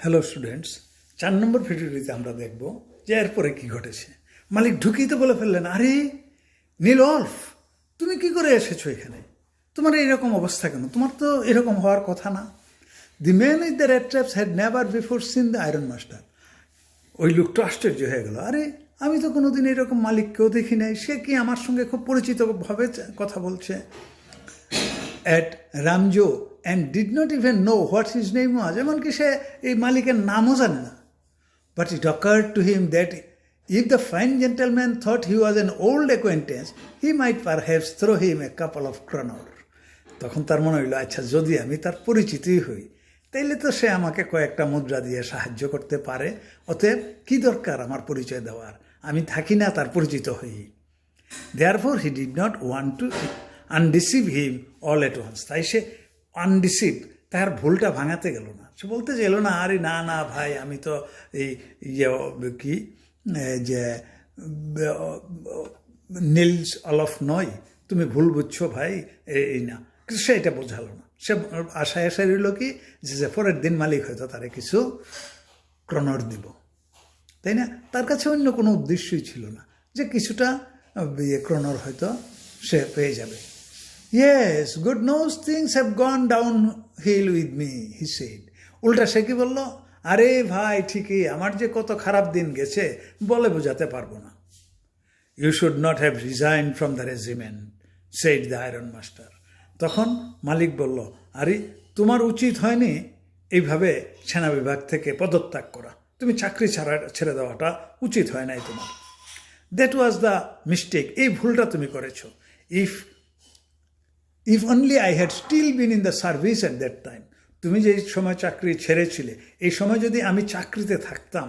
Hello students, 4 নম্বর ভিডিওটিতে আমরা দেখব যে এরপরে কী ঘটেছে। মালিক ঢুকিয়ে তো বলে ফেললেন, আরে নীলফ, তুমি কি করে এসেছো এখানে? তোমার এইরকম অবস্থা কেন? তোমার তো এরকম হওয়ার কথা না। The man with the red traps had never before seen the iron master. ওই লোকটা আশ্চর্য হয়ে গেল, আরে আমি তো কোনোদিন এরকম মালিককেও দেখি নাই, সে কি আমার সঙ্গে খুব পরিচিতভাবে কথা বলছে। At Ramsjo and did not even know what his name was, এমনকি সে এই মালিকের নামও জানে না। But it occurred to him that if the fine gentleman thought he was an old acquaintance he might perhaps throw him a couple of kronor. তখন তার মনে হইল, আচ্ছা যদি আমি তার পরিচিতই হই তাইলে তো সে আমাকে কয়েকটা মুদ্রা দিয়ে সাহায্য করতে পারে, অতএব কী দরকার আমার পরিচয় দেওয়ার, আমি থাকি না তার পরিচিত হই। Therefore he did not want to undeceive him all at once. তাই সে আনডিসিভ, তার ভুলটা ভাঙাতে গেল না। সে বলতে চাইল না, আরে না না ভাই, আমি তো এই কি যে নীলস অলফ নয়, তুমি ভুল বুঝছো ভাই, এই না। কিন্তু সে এটা বোঝালো না। সে আশায় আশায় রইল কি যে পরের দিন মালিক হয়তো তারে কিছু ক্রনর দিব, তাই না? তার কাছে অন্য কোনো উদ্দেশ্যই ছিল না যে কিছুটা ক্রনর হয়তো সে পেয়ে যাবে। Yes, goodness knows things have gone downhill with me, he said. উল্টা সে কি বলল, আরে ভাই ঠিকই, আমার যে কত খারাপ দিন গেছে বলে বোঝাতে পারবো না। You should not have resign from the regiment, said the iron master. তখন মালিক বলল, আরে তোমার উচিত হয়নি এইভাবে সেনা বিভাগ থেকে পদত্যাগ করা, তুমি চাকরি ছেড়ে দেওয়াটা উচিত হয় নাই তোমার। দ্যাট ওয়াজ দ্য মিস্টেক, এই ভুলটা তুমি করেছো। If only I had still been in the service at that time, তুমি যে সময় চাকরি ছেড়েছিলে এই সময় যদি আমি চাকরিতে থাকতাম,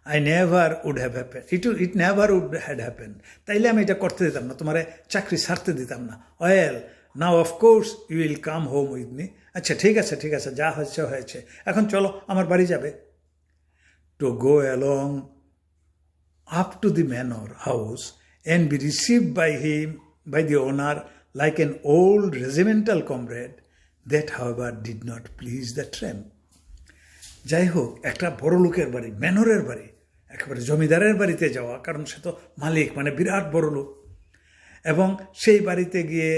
I never would have happen, it never would had happen, তাইলে আমি এটা করতে দিতাম না, তোমার চাকরি ছাড়তে দিতাম না। Well now of course you will come home with me. আচ্ছা ঠিক আছে ঠিক আছে, যা হয়েছে হয়েছে, এখন চলো আমার বাড়ি যাবে। To go along up to the manor house and be received by him by the owner like an old regimental comrade, that however did not please the tramp. যাই হোক, একটা বড় লোকের বাড়ি, ম্যানরের বাড়ি, একেবারে জমিদারের বাড়িতে যাওয়া, কারণ সে তো মালিক, মানে বিরাট বড় লোক, এবং সেই বাড়িতে গিয়ে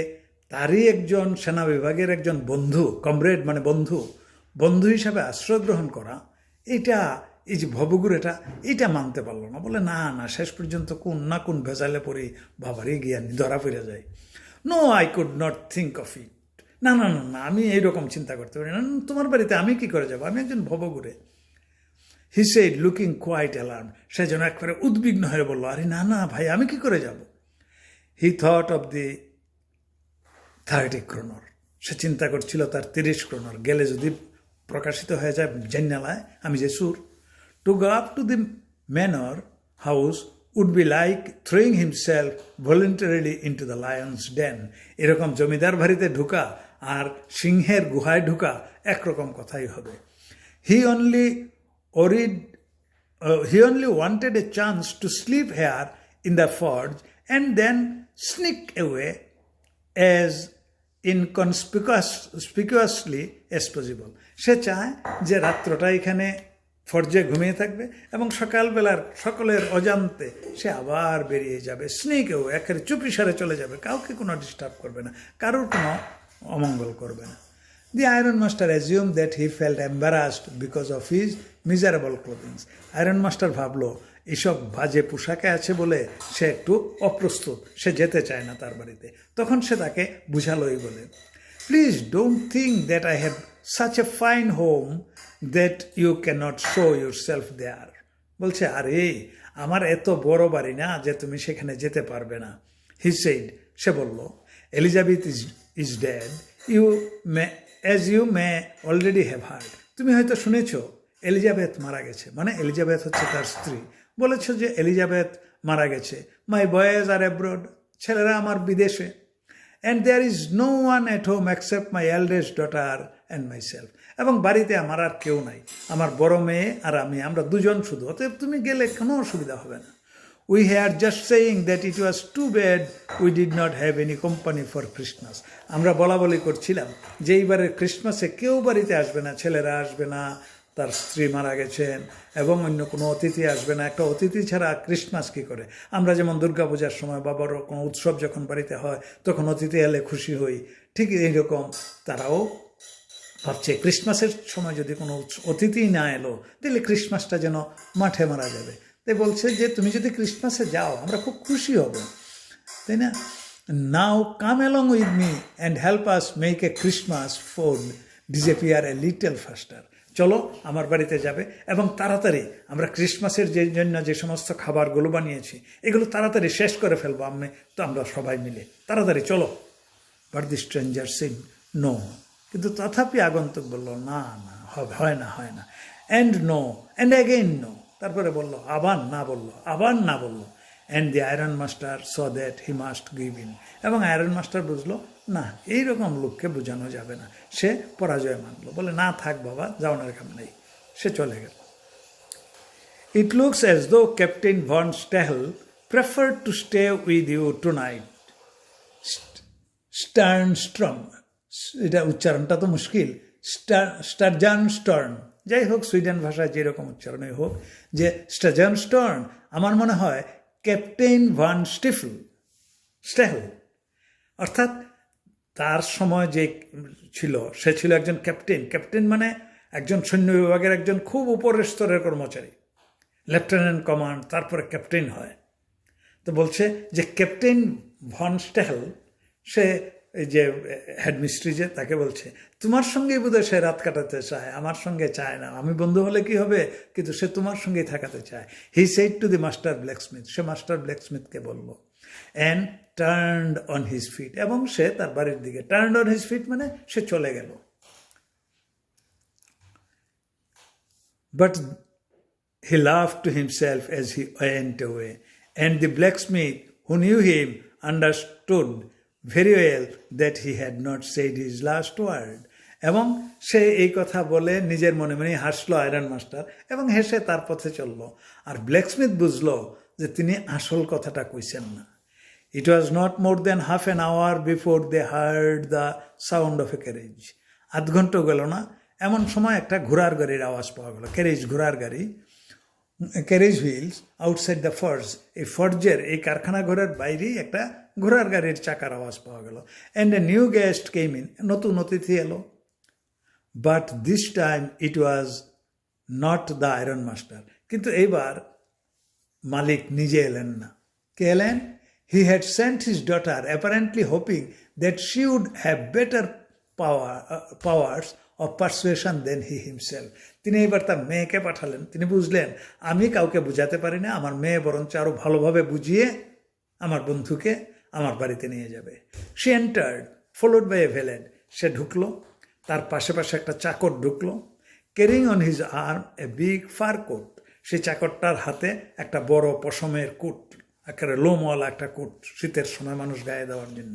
তারই একজন সেনা বিভাগের একজন বন্ধু, কমরেড মানে বন্ধু হিসাবে আশ্রয় গ্রহণ করা, এটা এই যে ভবগুর এটা মানতে পারলো না। বলে না না, শেষ পর্যন্ত কোন না কোন ভেজালে পড়ে বাবারই গিয়া ধরা ফিরে যায়। No, I could not think of it. না না না না, আমি এইরকম চিন্তা করতে পারি না, তোমার বাড়িতে আমি কি করে যাবো, আমি একজন ভবঘুরে। He said looking quite alarmed, সে যেন একবারে উদ্বিগ্ন হয়ে বললো, আরে না না ভাই, আমি কি করে যাব। হি থট অফ দি 30 ক্রনর, সে চিন্তা করছিল তার 30 ক্রনর গেলে যদি প্রকাশিত হয়ে যায় জান্নালায় আমি যে সুর। To go up to the manor house would be like throwing himself voluntarily into the lion's den. এরকম জমিদার বাড়িতে ঢুকা আর সিংহের গুহায় ঢুকা একরকম কথাই হবে। He only wanted a chance to sleep here in the forge and then sneak away as inconspicuously as possible. সে চায় যে রাত্রটা এখানে ফর্জে ঘুমিয়ে থাকবে এবং সকালবেলার সকলের অজান্তে সে আবার বেরিয়ে যাবে, স্নেকেও একেবারে চুপিসারে চলে যাবে, কাউকে কোনো ডিস্টার্ব করবে না, কারোর কোনো অমঙ্গল করবে না। The iron master assumed that he felt embarrassed because of his miserable clothings. Ironmaster ভাবলো এইসব বাজে পোশাকে আছে বলে সে একটু অপ্রস্তুত, সে যেতে চায় না তার বাড়িতে। তখন সে তাকে বুঝালোই বলে, please don't think that I have such a fine home that you cannot show yourself there. বলছে, আরে আমার এত বড় বাড়ি না যে তুমি সেখানে যেতে পারবে না। He said, সে বলল, Elizabeth is dead, as you may already have heard. তুমি হয়তো শুনেছো এলিজাবেথ মারা গেছে, মানে এলিজাবেথ হচ্ছে তার স্ত্রী। বলেছ যে এলিজাবেথ মারা গেছে। My boys are abroad, ছেলেরা আমার বিদেশে। And there is no one at home except my eldest daughter and myself. এবং বাড়িতে আমার আর কেউ নাই, আমার বড় মেয়ে আর আমি, আমরা দুজন শুধু, অতএব তুমি গেলে কোনো অসুবিধা হবে না। We had just saying that it was too bad we did not have any company for Christmas. আমরা বলা বলি করছিলাম যে এইবারের ক্রিসমাসে কেউ বাড়িতে আসবে না, ছেলেরা আসবে না, তার স্ত্রী মারা গেছেন এবং অন্য কোনো অতিথি আসবে না। একটা অতিথি ছাড়া ক্রিসমাস কী করে? আমরা যেমন দুর্গাপূজার সময় বাবারও কোনো উৎসব যখন বাড়িতে হয় তখন অতিথি এলে খুশি হই, ঠিক এইরকম তারাও ভাবছে ক্রিসমাসের সময় যদি কোনো অতিথি না এলো তাহলে ক্রিসমাসটা যেন মাঠে মারা যাবে। তাই বলছে যে তুমি যদি ক্রিসমাসে যাও আমরা খুব খুশি হব, তাই না? Now come along with me and help us make a Christmas food disappear a little faster. চলো আমার বাড়িতে যাবে এবং তাড়াতাড়ি আমরা ক্রিসমাসের জন্য যে সমস্ত খাবারগুলো বানিয়েছি এগুলো তাড়াতাড়ি শেষ করে ফেলবো আমি, তো আমরা সবাই মিলে তাড়াতাড়ি চলো। But the stranger said no, কিন্তু তথাপি আগন্তুক বলল না না, হয় না হয় না। And no and again no, তারপরে বলল আবার না, বলল আবার না বলল। And the iron master saw that he must give in, এবং আয়রন মাস্টার বুঝলো না এইরকম লোককে বোঝানো যাবে না, সে পরাজয় মানলো, বলে না থাক বাবা, যাওয়ার কাম নেই, সে চলে গেল। It looks as though captain von Stahle preferred to stay with you tonight. Stjernstrom, এটা উচ্চারণটা তো মুশকিল, স্টার্জানস্টর্ন, যাই হোক সুইডেন ভাষায় যেরকম উচ্চারণই হোক, যে স্টার্জানস্টর্ন আমার মনে হয় ক্যাপ্টেন ভান স্টেহল, অর্থাৎ তার সময় যে ছিল সে ছিল একজন ক্যাপ্টেন। ক্যাপ্টেন মানে একজন সৈন্য বিভাগের একজন খুব উপরের স্তরের কর্মচারী, লেফটেন্যান্ট কমান্ড, তারপরে ক্যাপ্টেন হয়। তো বলছে যে ক্যাপ্টেন ভন স্টেহল, সে এই যে হেডমিস্ট্রি যে, তাকে বলছে তোমার সঙ্গেই বোধহয় সে রাত কাটাতে চায়, আমার সঙ্গে চায় না, আমি বন্ধু হলে কি হবে, কিন্তু সে তোমার সঙ্গেই থাকাতে চায়। He said to the master blacksmith, সে মাস্টার ব্ল্যাকস্মিথকে বলল। And turned on his feet, এবং সে তার বাড়ির দিকে, টার্নড অন হিজ ফিট মানে সে চলে গেল। But he laughed to himself as he went away, and the blacksmith who knew him understood very well that he had not said his last word, এবং সে এই কথা বলে নিজের মনে মনে হাসলো আয়রন মাস্টার, এবং হেসে তার পথে চলল। আর ব্ল্যাকস্মিথ বুঝলো যে তিনি আসল কথাটা কইছেন না। It was not more than half an hour before they heard the sound of a carriage. আধ ঘন্টা গেল না, এমন সময় একটা ঘোড়ার গাড়ির আওয়াজ পাওয়া গেল। ক্যারেজ, ঘোড়ার গাড়ি, carriage wheels outside the forge, এই ফর্জের এই কারখানা ঘরের বাইরেই একটা ঘোড়ার গাড়ির চাকার আওয়াজ পাওয়া গেল। And a new guest came in, নতুন অতিথি এলো। But this time it was not the iron master, কিন্তু এইবার মালিক নিজে এলেন না। কে এলেন? He had sent his daughter apparently hoping that she would have better powers of persuasion than he himself. তিনি এবার তার মেয়েকে পাঠালেন। তিনি বুঝলেন আমি কাউকে বুঝাতে পারি না, আমার মেয়ে বরঞ্চ আরও ভালোভাবে বুঝিয়ে আমার বন্ধুকে আমার বাড়িতে নিয়ে যাবে। She entered followed by a valet, সে ঢুকলো, তার পাশে পাশে একটা চাকর ঢুকলো। Carrying on his arm a big fur coat, সেই চাকরটার হাতে একটা বড় পশমের কোট, একেবারে লোমওয়ালা একটা কোট, শীতের সময় মানুষ গায়ে দেওয়ার জন্য।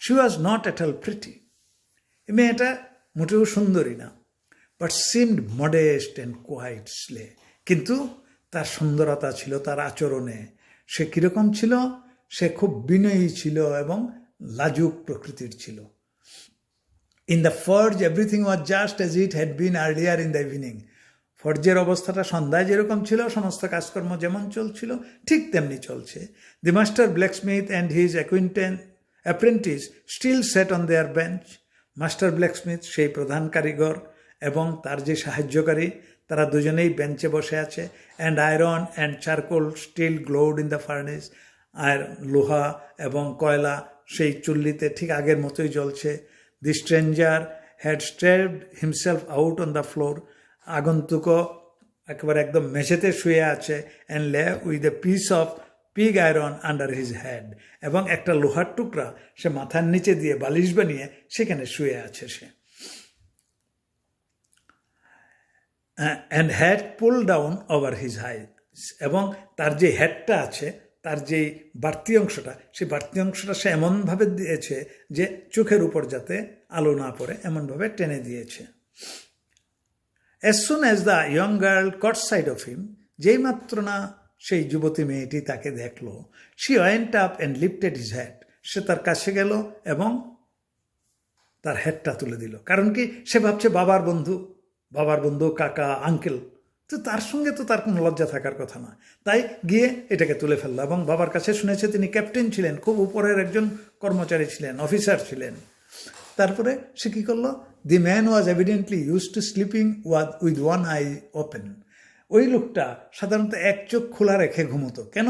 She was not at all pretty, এই মেয়েটা মোটেও সুন্দরী না, but seemed modest and quite shy, কিন্তু তার সুন্দরতা ছিল তার আচরণে। সে কীরকম ছিল? সে খুব বিনয়ী ছিল এবং লাজুক প্রকৃতির ছিল। In the forge everything was just as it had been earlier in the evening, ফর্জের অবস্থাটা সন্ধ্যায় যেরকম ছিল, সমস্ত কাজকর্ম যেমন চলছিল ঠিক তেমনি চলছে। The master blacksmith and his apprentice still sat on their bench, master blacksmith সেই প্রধান কারিগর এবং তার যে সাহায্যকারী, তারা দুজনেই বেঞ্চে বসে আছে। And iron and charcoal still glowed in the furnace, আর লোহা এবং কয়লা সেই চুল্লিতে ঠিক আগের মতোই জ্বলছে। The stranger had stretched himself out on the floor, আগন্তুকও একেবারে একদম মেঝেতে শুয়ে আছে। And lay with a piece of pig iron under his head, এবং একটা লোহার টুকরা সে মাথার নিচে দিয়ে বালিশ বানিয়ে সেখানে শুয়ে আছে সে। And had pull down over his eyes, এবং তার যে হেডটা আছে, তার যে বাড়তি অংশটা, সেই বাড়তি অংশটা সে এমনভাবে দিয়েছে যে চোখের উপর যাতে আলো না পড়ে এমনভাবে টেনে দিয়েছে। As soon as the young girl caught sight of him, যেই মাত্র না সেই যুবতী মেয়েটি তাকে দেখলো, she went up and lifted his hat, সে তার কাছে গেল এবং তার হেডটা তুলে দিল। কারণ কি? সে ভাবছে বাবার বন্ধু, বাবার বন্ধু, কাকা, আঙ্কেল, তো তার সঙ্গে তো তার কোনো লজ্জা থাকার কথা না। তাই গিয়ে এটাকে তুলে ফেললো এবং বাবার কাছে শুনেছে তিনি ক্যাপ্টেন ছিলেন, খুব উপরের একজন কর্মচারী ছিলেন, অফিসার ছিলেন। তারপরে সে কী করলো, the man was evidently use to sleeping with one I open. ওই লোকটা সাধারণত এক চোখ খোলা রেখে ঘুমতো। কেন?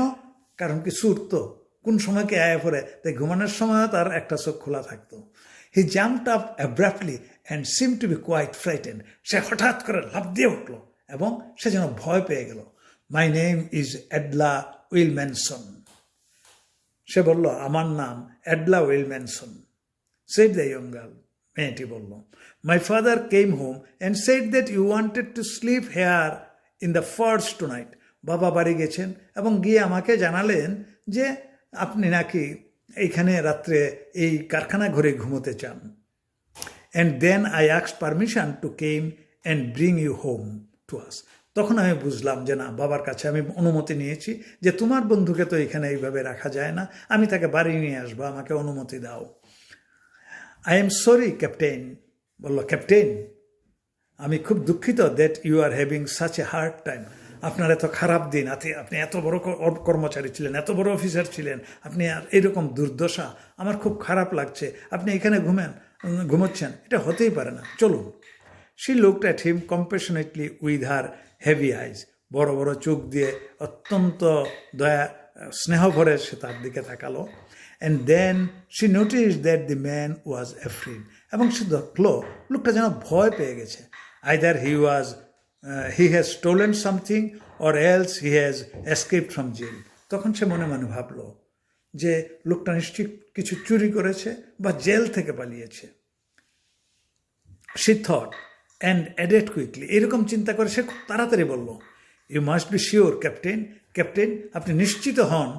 কারণ কি, সুর তো কোন সময় কে আয়া পড়ে, তাই ঘুমানোর সময়ও তার একটা চোখ খোলা থাকতো। He jumped up abruptly and seem to be quite frightened. সে হঠাৎ করে লাফ দিয়ে উঠল এবং সে যেন ভয় পেয়ে গেল। My name is এডলা উইলম্যানসন। সে বলল, আমার নাম এডলা উইলম্যানসন। said the young girl, মেয়েটি বলল। My father came home and said that you wanted to sleep here in the forge tonight. বাবা বাড়ি গেছেন এবং গিয়ে আমাকে জানালেন যে আপনি নাকি এইখানে রাত্রে এই কারখানা ঘরে ঘুমোতে চান। And then I asked permission to came and bring you home to us. তখন আমি বুঝলাম যে না, বাবার কাছে আমি অনুমতি নিয়েছি যে তোমার বন্ধুকে তো এখানে এইভাবে রাখা যায় না, আমি তাকে বাড়ি নিয়ে আসবো, আমাকে অনুমতি দাও। I am sorry captain. বলল, ক্যাপ্টেন আমি খুব দুঃখিত that you are having such a hard time. আপনার এত খারাপ দিন, আপনি এত বড় কর্মচারী ছিলেন, এত বড় অফিসার ছিলেন, আপনি আর এরকম দুর্দশা, আমার খুব খারাপ লাগছে, আপনি এখানে ঘুমোচ্ছেন, এটা হতেই পারে না, চলুন। She looked at him compassionately with her heavy eyes. বড় বড় চোখ দিয়ে অত্যন্ত স্নেহ ভরে সে তার দিকে তাকালো। And then she noticed that the man was afraid. এবং সে দেখলো লোকটা যেন ভয় পেয়ে গেছে। Either he has stolen something or else he has escaped from jail. তখন সে মনে মনে ভাবলো যে লোকটা নিশ্চয়ই কিছু চুরি করেছে বা জেল থেকে পালিয়েছে। She thought and added quickly. এরকম চিন্তা করে সে খুব তাড়াতাড়ি বলল, You must be sure, Captain. Captain আপনি নিশ্চিত হন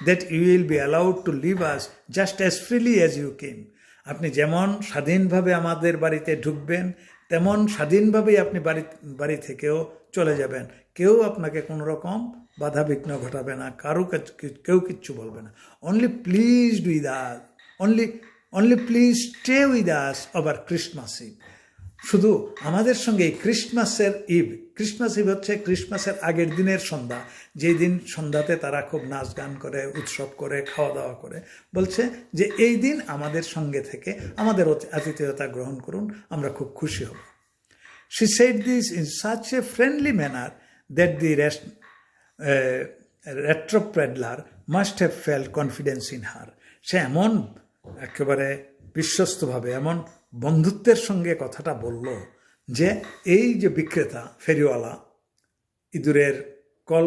that you will be allowed to leave us just as freely as you came. আপনি যেমন স্বাধীনভাবে আমাদের বাড়িতে ঢুকবেন, তেমন স্বাধীনভাবেই আপনি বাড়ি থেকেও চলে যাবেন। কেউ আপনাকে কোনো রকম বাধা বিঘ্ন ঘটাবে না, কেউ কিচ্ছু বলবে না। Only please with us, only please stay with us over Christmas eve. শুধু আমাদের সঙ্গে এই ক্রিসমাসের ইভ, ক্রিসমাস ইভ হচ্ছে ক্রিসমাসের আগের দিনের সন্ধ্যা, যেই দিন সন্ধ্যাতে তারা খুব নাচ গান করে, উৎসব করে, খাওয়া দাওয়া করে। বলছে যে এই দিন আমাদের সঙ্গে থেকে আমাদের আতিথেয়তা গ্রহণ করুন, আমরা খুব খুশি হব। She said this in such a friendly manner that the retropeddler must have felt confidence in her. সে এমন একেবারে বিশ্বস্তভাবে, এমন বন্ধুত্বের সঙ্গে কথাটা বলল যে এই যে বিক্রেতা, ফেরিওয়ালা, ইঁদুরের কল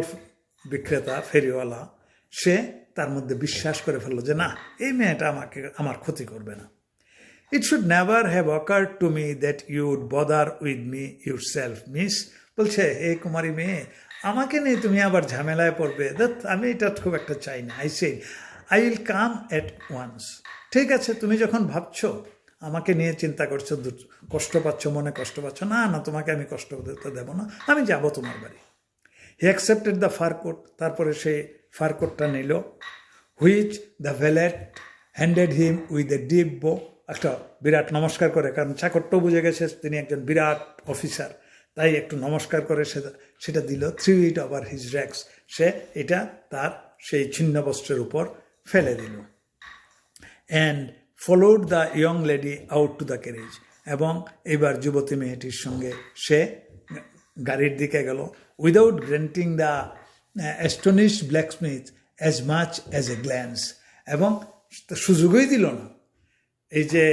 বিক্রেতা, ফেরিওয়ালা, সে তার মধ্যে বিশ্বাস করে ফেললো যে না, এই মেয়েটা আমার ক্ষতি করবে না। It should never have occurred to me that you would bother with me yourself, miss. বলছে, হে কুমারী মেয়ে, আমাকে নিয়ে তুমি আবার ঝামেলায় পড়বে, আমি এটা খুব একটা চাই না। I said, I will come at once. ঠিক আছে, তুমি যখন ভাবছো আমাকে নিয়ে চিন্তা করছো, কষ্ট পাচ্ছ, মনে কষ্ট পাচ্ছ, না না, তোমাকে আমি কষ্ট দেবো না, আমি যাব তোমার বাড়ি। He accepted the fur coat. তারপরে সে ফার কোটটা নিল, which the valet handed him with a deep bow. একটা বিরাট নমস্কার করে, কারণ চাকরটাও বুঝে গেছে তিনি একজন বিরাট অফিসার, তাই একটু নমস্কার করে সেটা দিল। threw it over his rags. সে এটা তার সেই ছিন্ন বস্ত্রের উপর ফেলে দিল। and followed the young lady out to the carriage. এবং এবার যুবতী মেয়েটির সঙ্গে সে গাড়ির দিকে গেল। Without granting the astonished blacksmith as much as a glance. এবং সুযোগই দিল না এই যে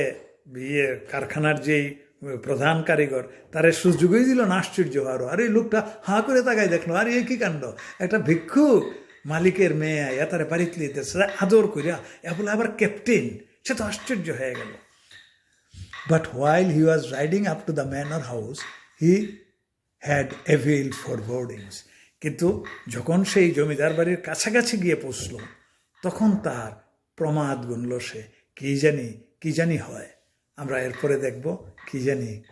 কারখানার যেই প্রধান কারিগর, তার সুযোগই দিল না আশ্চর্য হওয়ারও। আর এই লোকটা হাঁ করে তাকাই দেখলো, আর এই কী কাণ্ড, একটা ভিক্ষুক মালিকের মেয়ে আয়া তারা বাড়িতে লিতেছে আদর করিয়া, এ বলে আবার ক্যাপ্টেন, সে তো আশ্চর্য হয়ে গেল। But while he was riding up to the manor house he had evil forebodings. কিন্তু যখন সেই জমিদার বাড়ির কাছাকাছি গিয়ে পৌঁছল, তখন তার প্রমাদ গুনল সে, কি জানি হয়। আমরা এরপরে দেখব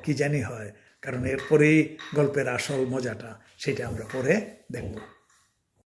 কি জানি হয়, কারণ এরপরেই গল্পের আসল মজাটা, সেটা আমরা পরে দেখব।